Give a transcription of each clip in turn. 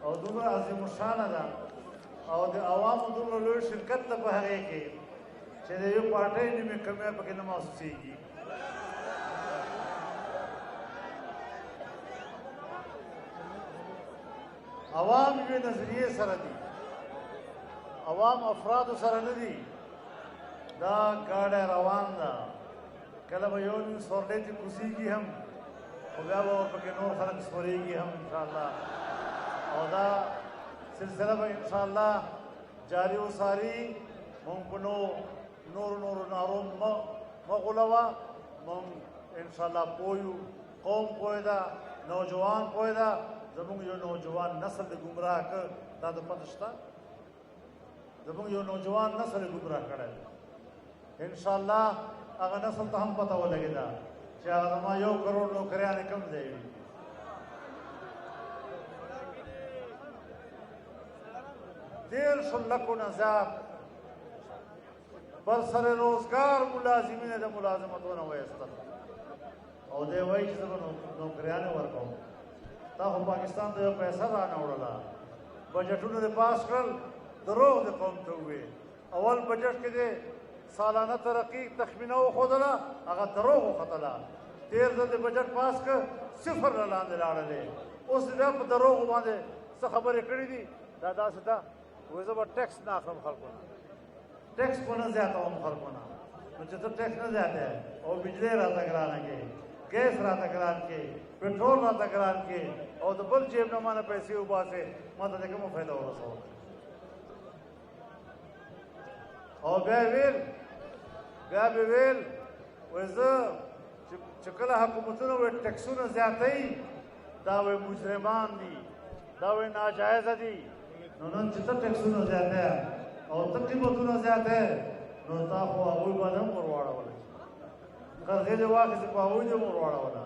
او دومره عظیم الشانه ده او د عوامو دومره لوی شرکت ده په هغې کې چې د یو پارټۍ نیمې کمی پکې نه محسوسېږي. عوام یوې نظریې سره دي، عوام افرادو سره نه دي. دا ګاډی روان ده، کله به یو نیم سورلی چې کوسېږي هم خو بیا به ورپکې نور خلک سورېږي هم انشاءالله. او دا سلسله به انشاءالله جاري وساري. مونږ په نورو نارو مه غولوه. مونږ انشاءالله پوه یو، قوم پوه ده، نوجوان پوه ده. زمونږ یو نوجوان نسل د ګمراه کړ، دا د پته شته؟ زمونږ یو نوجوان نسل یې ګمراه کړی. انشاءالله هغه نسل ته هم پته ولګېده چې هغه زما 1 کروڑ نوکریانې کوم ځای وي. دیرشو لکو نه زیات برسر روزګار ملازمین د ملازمتونه وایستل او دی وایي چې زه به نوکریانې ورکوم. دا خو پاکستان ته یو پیسه رانه وړله، بجټونه دې پاس کړل، دروغ دې قوم ته وویل. اول بجټ کې دې سالانه ترقي تخمینه وښودله، هغه دروغ وختله. تېر ځل دې بجټ پاس کړ، 0 نه لاندې لاړلې. اوس بیا په دروغو باندې څه خبرې کړي دي. دا داسې ده وایي زه به ټیکس نه اخلم خلکو نه، ټیکس به نه زیاتوم خلکو نه. نو چې ته ټیکس نه زیاتوې او بجلی راته ګرانه کې، ګیس راته ګران کې، پټرول راته ګران کې او د بل جیب نه مانه پیسې وباسې، ما ته د کومه فایده ورسوه؟ او بیا به ویل وایي زه چې کله حکومتونه وایي ټیکسونه زیاتوي، دا وایي مجرمان دي، دا وایي ناجایزه دي. نو نن چې ته ټیکسونه زیاتوې او ته قیمتونه زیاتوې، نو تا خو هغوی باندې هم ور واړولی، قرضې دې واخېستې په هغوی دې هم ور واړوله،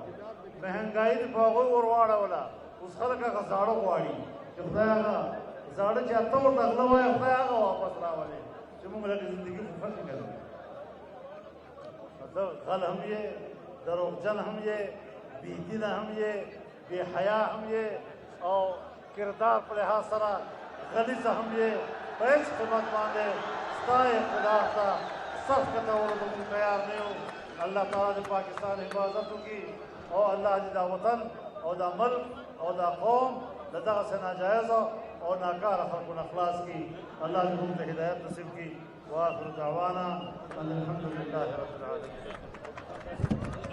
مهنګایي دې په هغوی ور واړوله. اوس خلک هغه زاړه غواړي چې خدای هغه زاړه چې ته ورته غله وایه خدای هغه واپس راولې چې موږ لکه زندګي خوښه کوو. ته غل هم یې، دروغجن هم یې، بېدینه هم یې، بې حیا هم یې او کردار په لحاظ سره غلیظه هم یې. په هېڅ قیمت باندې ستا اقتدار ته سر کټولو ته موږ تیار نه یو. الله تعالی د پاکستان حفاظت وکړي او الله دې دا وطن او دا ملک او دا قوم د دغسې ناجایزه او ناکاره خلکو نه خلاص کړي. الله دې موږ ته هدایت نصیب کړي. واخر دعوانا ان الحمد لله رب العالمين.